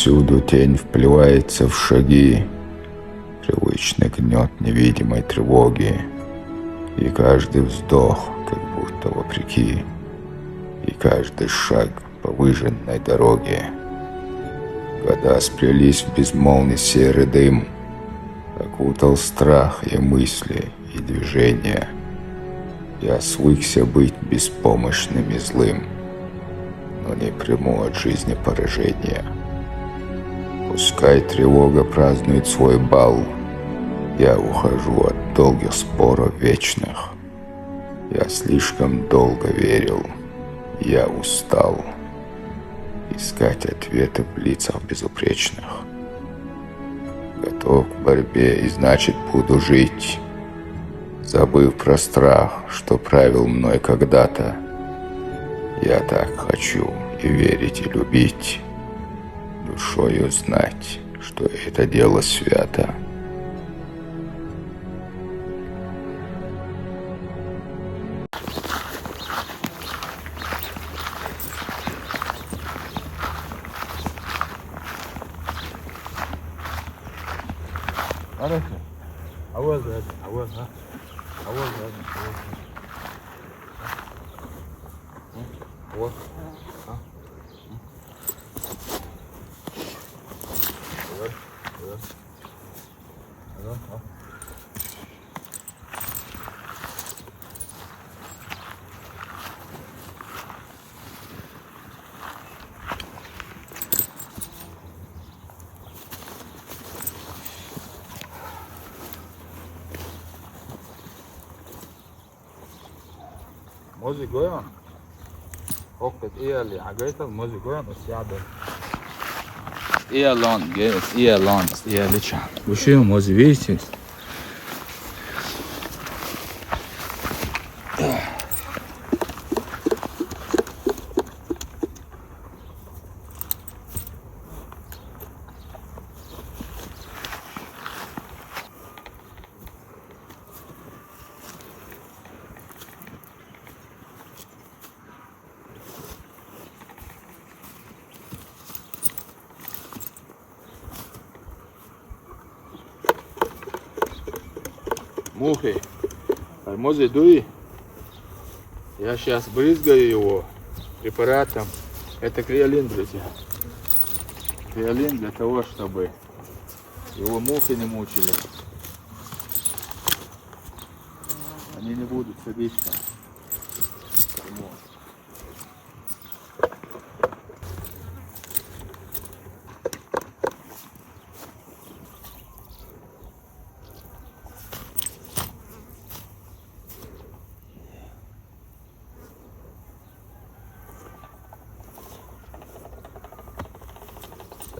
Повсюду тень вплевается в шаги, привычный гнет невидимой тревоги, и каждый вздох как будто вопреки, и каждый шаг по выжженной дороге. Года сплелись в безмолвный серый дым, окутал страх и мысли, и движения. Я свыкся быть беспомощным и злым, но не приму от жизни поражения. Пускай тревога празднует свой бал, я ухожу от долгих споров вечных. Я слишком долго верил, я устал искать ответы в лицах безупречных. Готов к борьбе и значит буду жить, забыв про страх, что правил мной когда-то. Я так хочу и верить, и любить, душою знать, что это дело свято. Хорошо. А вот это, а вот, а? А вот это, вот. А? Вот, вот. Вот, а? موزيكويا وقت إيه اللي حاجاتها الموزيكويا بس يعدل إيه لون جايز إيه لون إيه ليش وشو موزي видите мухи. Мози дуи. Я сейчас брызгаю его препаратом. Это креолин, друзья. Креолин для того, чтобы его мухи не мучили. Они не будут садиться.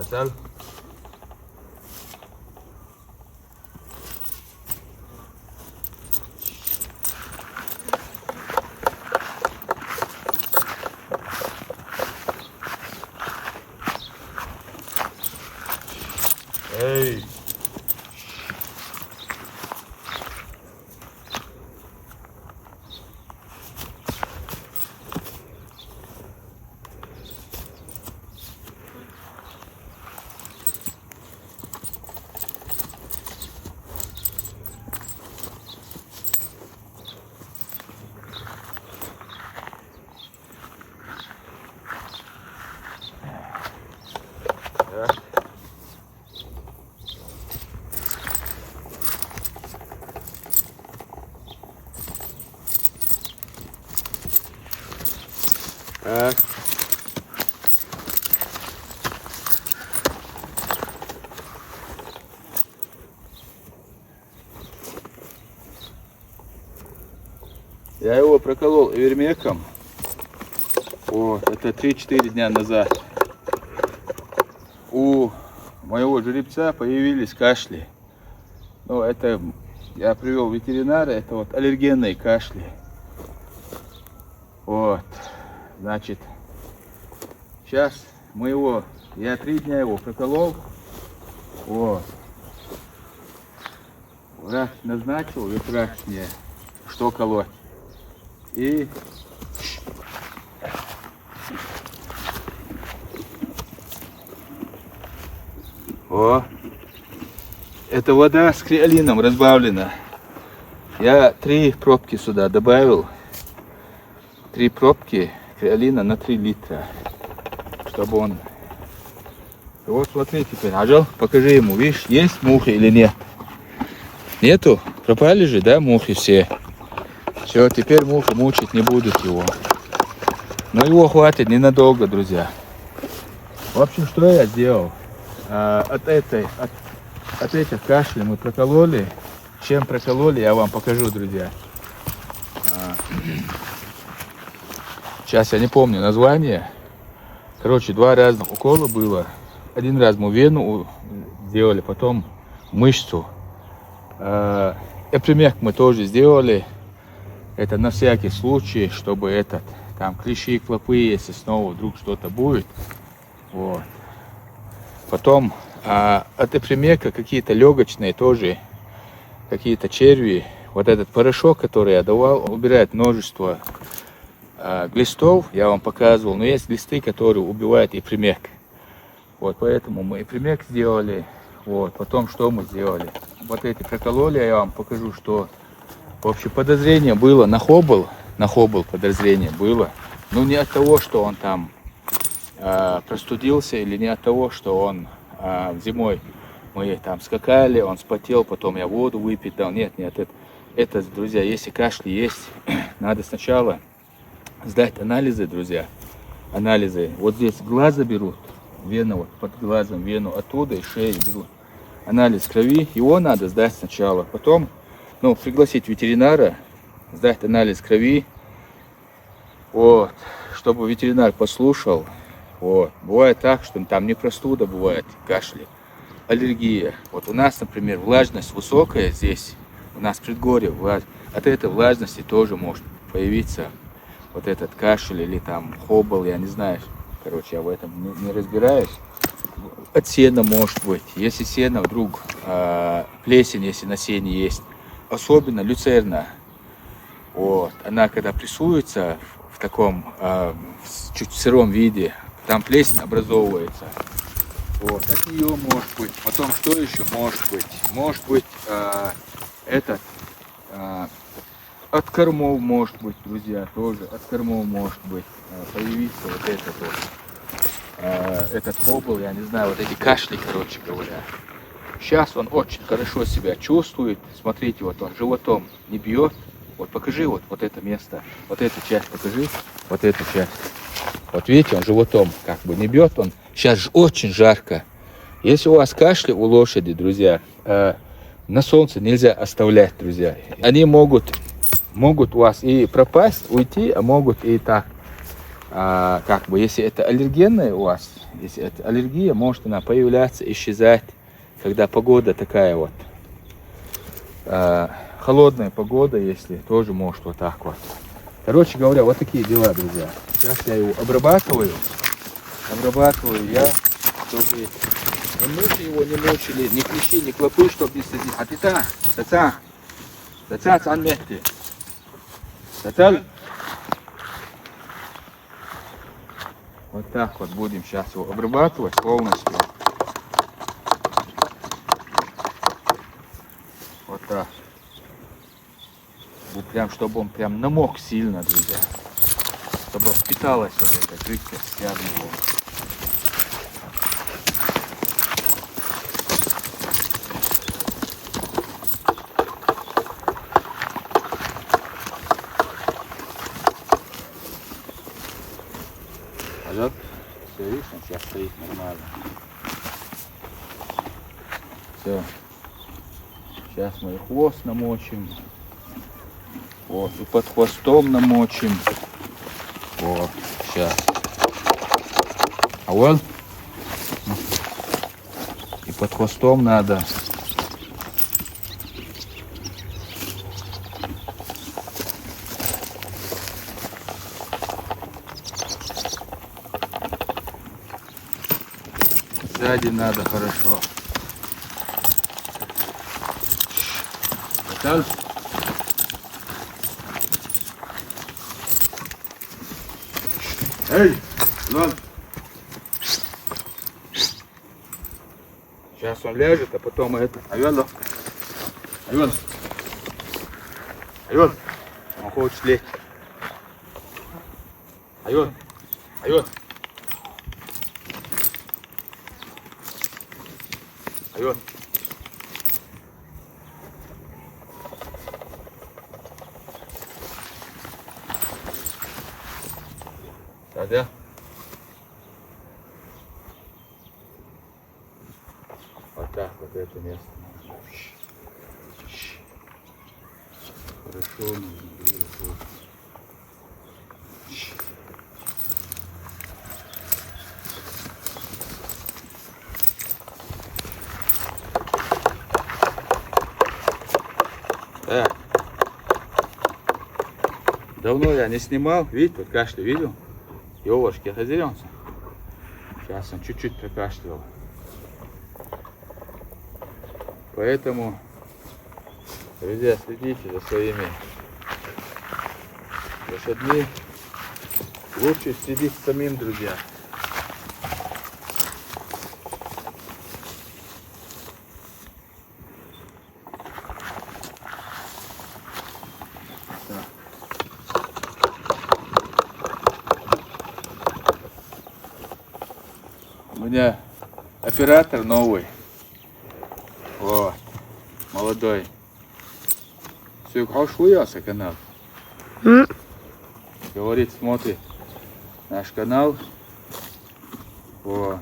تسأل Эй! Так. Я его проколол вермеком. Вот, это 3-4 дня назад. У моего жеребца появились кашли. Ну, это я привел ветеринара, это вот аллергенные кашли. Вот. Значит, сейчас я 3 дня его проколол. Вот. Врач назначил, врач мне, что колоть. И О, это вода с креолином разбавлена. Я 3 пробки сюда добавил. 3 пробки креолина на 3 литра. Чтобы он... Вот смотри теперь, Ажал, покажи ему, видишь, есть мухи или нет? Нету? Пропали же, да, мухи все? Все, теперь мухи мучить не будут его. Но его хватит ненадолго, друзья. В общем, что я сделал? От этих кашелей мы прокололи. Чем прокололи, я вам покажу, друзья. Сейчас я не помню название. Короче, 2 разных укола было. Один раз мы вену сделали, потом мышцу. Эпремек мы тоже сделали. Это на всякий случай, чтобы там клещи, клопы, если снова вдруг что-то будет. Вот. Потом от эпремека какие-то легочные тоже, какие-то черви. Вот этот порошок, который я давал, убирает множество глистов, я вам показывал. Но есть глисты, которые убивают эпремек. Вот поэтому мы эпремек сделали. Вот. Потом что мы сделали? Вот эти прокололи, я вам покажу, что вообще подозрение было на хобл подозрение было. Ну не от того, что он там простудился, или не от того, что он зимой мы там скакали, он вспотел, потом я воду выпить дал. Нет, это, друзья, если кашель есть, надо сначала сдать анализы, друзья. Анализы. Вот здесь глаза берут, вену вот под глазом, вену оттуда и шею берут. Анализ крови, его надо сдать сначала. Потом, пригласить ветеринара, сдать анализ крови. Вот, чтобы ветеринар послушал. Вот. Бывает так, что там не простуда, бывает кашель, аллергия. Вот у нас, например, влажность высокая здесь, у нас в предгорье, от этой влажности тоже может появиться вот этот кашель или там хобл, я не знаю. Короче, я в этом не разбираюсь. От сена может быть. Если сено вдруг, плесень, если на сене есть, особенно люцерна, вот, она когда прессуется в таком чуть сыром виде, там плесень образовывается. Вот, от нее может быть. Потом что еще может быть? Может быть от кормов может быть, друзья, тоже от кормов может быть появиться вот этот хобл, я не знаю, вот эти кашли, короче говоря. Сейчас он очень хорошо себя чувствует. Смотрите, вот он животом не бьет. Вот покажи вот это место, вот эту часть покажи, вот эту часть. Вот видите, он животом как бы не бьет, он сейчас очень жарко. Если у вас кашель у лошади, друзья, на солнце нельзя оставлять, друзья. Они могут у вас и пропасть, уйти, а могут и так. Как бы, если это аллергенная у вас, если это аллергия, может она появляться, исчезать, когда погода такая вот. Холодная погода, если тоже может вот так вот. Короче говоря, вот такие дела, друзья. Сейчас я его обрабатываю я, чтобы мыши его не мучили, ни клещи, ни клопы, чтобы не сидеть. А ты вот так вот будем сейчас его обрабатывать полностью. Вот так. Прям, чтобы он прям намок сильно, друзья. Чтобы впиталась вот эта жидкость вся в него. Ажат, все, видишь, он сейчас стоит нормально. Все. Сейчас мы хвост намочим. Вот, и под хвостом намочим. Вот, сейчас. А вот. И под хвостом надо. Сзади надо хорошо. Готов? Эй, Лон. Сейчас Сейчас он ляжет, а потом это. Айон. Он хочет лечь. Айон. Айон. Да? Вот так вот это место. Хорошо, так. Давно я не снимал, видите, вот кашля видел? Ёлочки озерёнся. Сейчас он чуть-чуть прокашлял. Поэтому, друзья, следите за своими лошадьми. Лучше следить самим, друзья. У меня оператор новый. Вот, молодой. Все, хошуялся канал. Говорит, смотри наш канал. Вот.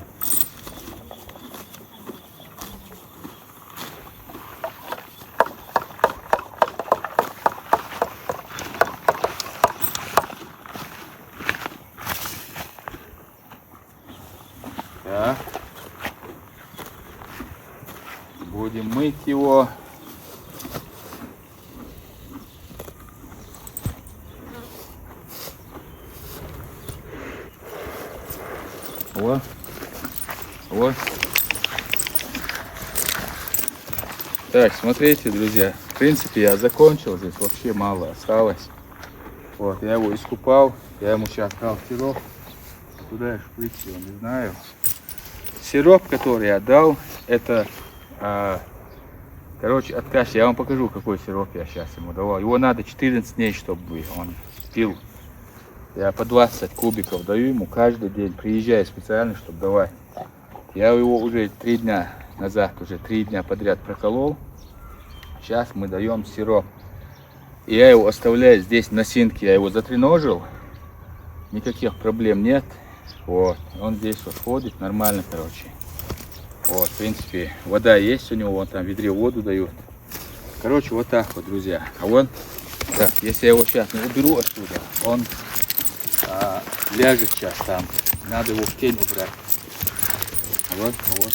Так. Будем мыть его. Вот. Вот. Так, смотрите, друзья. В принципе, я закончил. Здесь вообще мало осталось. Вот, я его искупал. Я ему сейчас дал сироп. Куда я шприцел, не знаю. Сироп, который я дал, это, короче, от кашля. Я вам покажу, какой сироп я сейчас ему давал. Его надо 14 дней, чтобы он пил. Я по 20 кубиков даю ему каждый день. Приезжаю специально, чтобы давать. Я его уже 3 дня назад, уже 3 дня подряд проколол. Сейчас мы даем сироп. И я его оставляю здесь на синке. Я его затреножил. Никаких проблем нет. Вот. Он здесь вот ходит нормально, короче. Вот, в принципе, вода есть у него. Вон там в ведре воду дают. Короче, вот так вот, друзья. А вон, так, если я его сейчас не уберу отсюда, он ляжет сейчас там. Надо его в тень убрать. Вот, вот.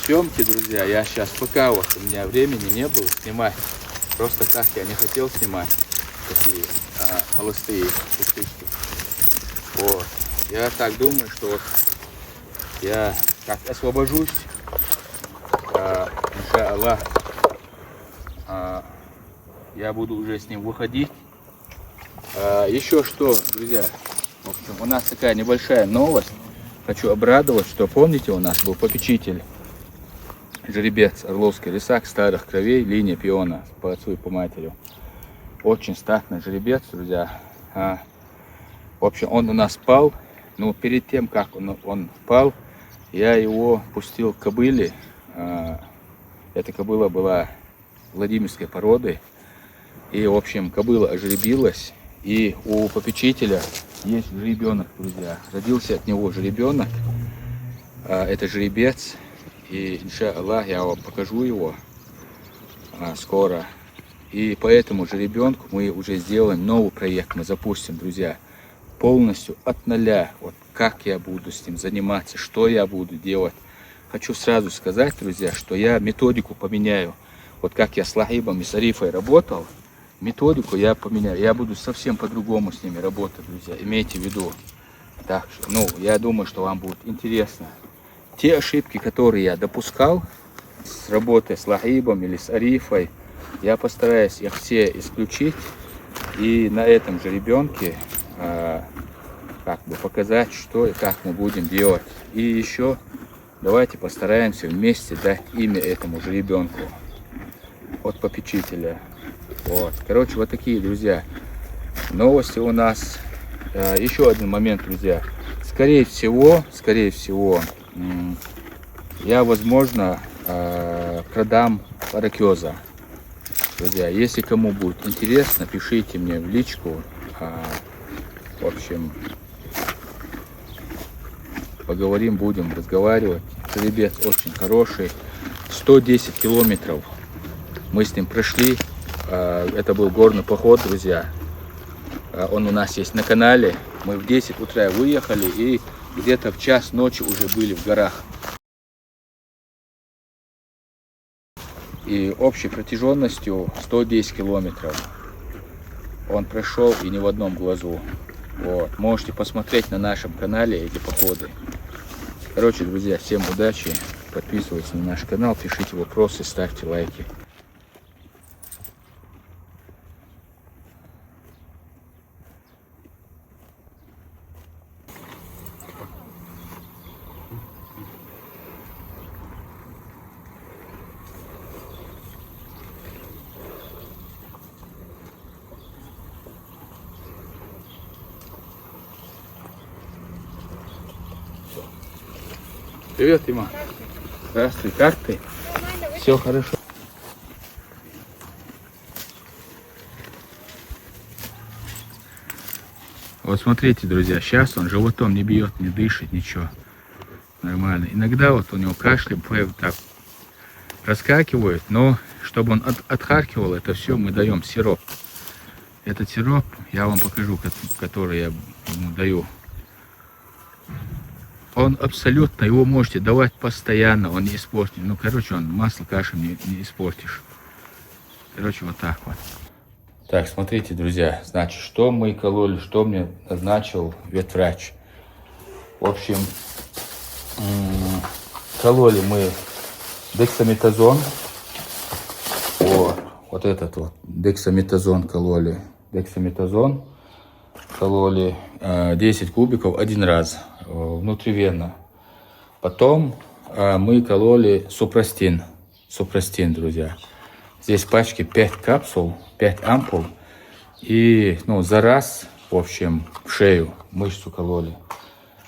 Съемки, друзья, я сейчас пока вот у меня времени не было снимать. Просто так я не хотел снимать такие холостые кусочки. Вот. Я так думаю, что вот я как освобожусь, иншаллах, я буду уже с ним выходить. Еще что, друзья, в общем, у нас такая небольшая новость. Хочу обрадовать, что помните, у нас был попечитель, жеребец Орловский Рысак, старых кровей, линия пиона по отцу и по матери. Очень статный жеребец, друзья. В общем, он у нас пал. Но перед тем, как он пал, я его пустил к кобыле. Эта кобыла была владимирской породы. И, в общем, кобыла ожеребилась. И у попечителя есть жеребенок, друзья. Родился от него жеребенок. Это жеребец. И, иншаллах, я вам покажу его скоро. И по этому жеребенку мы уже сделаем новый проект. Мы запустим, друзья, полностью от нуля. Вот как я буду с ним заниматься, что я буду делать. Хочу сразу сказать, друзья, что я методику поменяю. Вот как я с Лахибом и с Арифой работал, методику я поменяю. Я буду совсем по-другому с ними работать, друзья. Имейте в виду. Так что, ну, я думаю, что вам будет интересно. Те ошибки, которые я допускал с работой с Лахибом или с Арифой, я постараюсь их все исключить. И на этом же ребенке как бы показать, что и как мы будем делать. И еще давайте постараемся вместе дать имя этому же ребенку от попечителя. Вот. Короче, вот такие, друзья, новости у нас. Еще один момент, друзья. Скорее всего, я, возможно, продам паракеза. Друзья, если кому будет интересно, пишите мне в личку. В общем, поговорим, будем разговаривать. Жеребец очень хороший. 110 километров мы с ним прошли. Это был горный поход, друзья. Он у нас есть на канале. Мы в 10 утра выехали и где-то в час ночи уже были в горах. И общей протяженностью 110 километров он прошел и ни в одном глазу. Вот. Можете посмотреть на нашем канале эти походы. Короче, друзья, всем удачи. Подписывайтесь на наш канал, пишите вопросы, ставьте лайки. Привет, Тима. Здравствуй, как ты? Все хорошо. Вот смотрите, друзья, сейчас он животом не бьет, не дышит, ничего. Нормально. Иногда вот у него кашель бывает так раскакивает, но чтобы он отхаркивал, это все мы даем сироп. Этот сироп я вам покажу, который я ему даю. Он абсолютно, его можете давать постоянно, он не испортит. Ну, короче, он масло, кашу не испортишь. Короче, вот так вот. Так, смотрите, друзья, значит, что мы кололи, что мне назначил ветврач. В общем, кололи мы дексаметазон. Вот этот вот дексаметазон кололи. Дексаметазон кололи 10 кубиков один раз внутривенно. Потом мы кололи супрастин. Супрастин, друзья. Здесь в пачке 5 капсул, 5 ампул. И за раз, в общем, в шею мышцу кололи.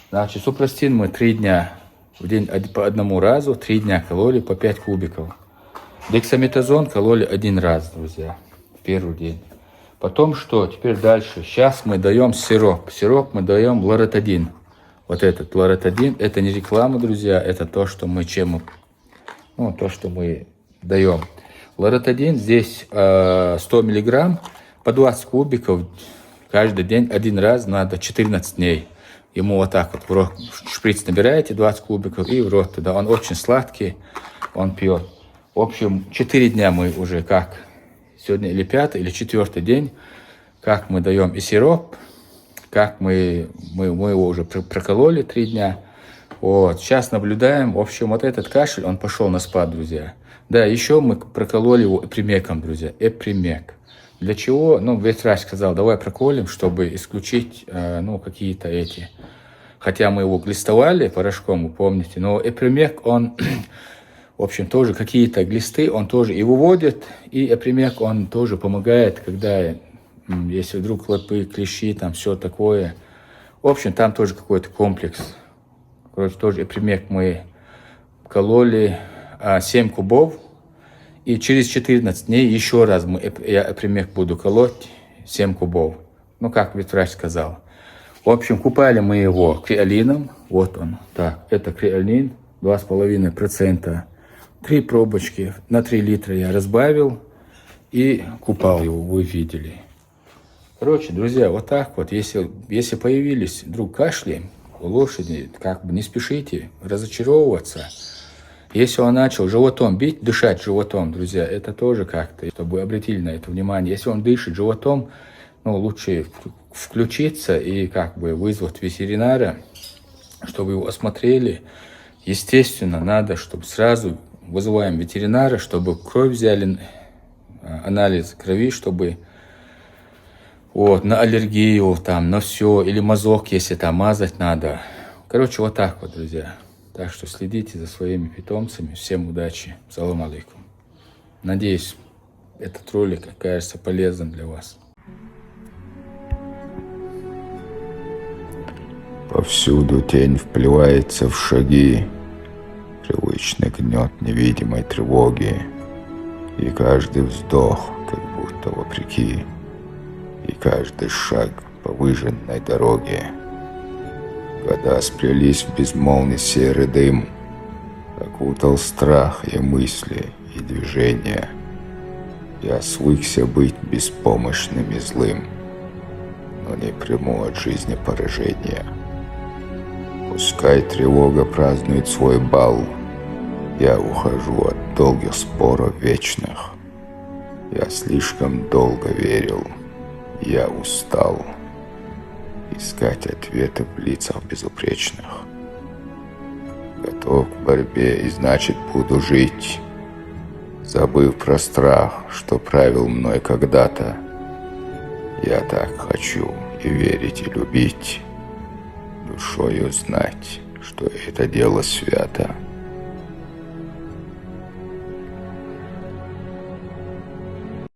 Значит, супрастин мы 3 дня в день по одному разу, 3 дня кололи по 5 кубиков. Дексаметазон кололи 1 раз, друзья, в первый день. Потом что? Теперь дальше. Сейчас мы даем сироп. Сироп мы даем лоратадин. Вот этот лоратадин, это не реклама, друзья, это то, что мы то, что мы даем. Лоратадин здесь 100 миллиграмм по 20 кубиков каждый день 1 раз надо 14 дней. Ему вот так вот в рот шприц набираете 20 кубиков и в рот туда. Он очень сладкий, он пьет. В общем, 4 дня мы уже как, сегодня или 5-й, или 4-й день, как мы даем и сироп, как мы его уже прокололи 3 дня. Вот, сейчас наблюдаем. В общем, вот этот кашель, он пошел на спад, друзья. Да, еще мы прокололи его эпримеком, друзья, эпримек. Для чего? Ветврач сказал, давай проколем, чтобы исключить, какие-то эти. Хотя мы его глистовали порошком, вы помните, но эпримек, он, в общем, тоже какие-то глисты, он тоже и выводит, и эпримек, он тоже помогает, когда, если вдруг клопы, клещи, там все такое. В общем, там тоже какой-то комплекс. Короче, тоже эпримек мы кололи 7 кубов. И через 14 дней еще раз я эпримек буду колоть 7 кубов. Как ветврач сказал. В общем, купали мы его креолином. Вот он. Так, это креолин 2,5%. 3 пробочки на 3 литра я разбавил и купал его, вы видели. Короче, друзья, вот так вот. Если появились вдруг кашли у лошади, не спешите разочаровываться. Если он начал животом бить, дышать животом, друзья, это тоже как-то, чтобы вы обратили на это внимание. Если он дышит животом, лучше включиться и вызвать ветеринара, чтобы его осмотрели. Естественно, надо, чтобы сразу вызываем ветеринара, чтобы кровь взяли, анализ крови, чтобы, в Вот, на аллергию, там, на все, или мазок, если там мазать надо. Короче, вот так вот, друзья. Так что следите за своими питомцами. Всем удачи. Салам алейкум. Надеюсь, этот ролик окажется полезным для вас. Повсюду тень вплевается в шаги, привычный гнет невидимой тревоги, и каждый вздох, как будто вопреки, и каждый шаг по выжженной дороге. Года сплелись в безмолвный серый дым, окутал страх и мысли, и движения. Я свыкся быть беспомощным и злым, но не приму от жизни поражения. Пускай тревога празднует свой бал, я ухожу от долгих споров вечных. Я слишком долго верил, я устал искать ответы в лицах безупречных. Готов к борьбе и значит буду жить, забыв про страх, что правил мной когда-то. Я так хочу и верить, и любить, душою знать, что это дело свято.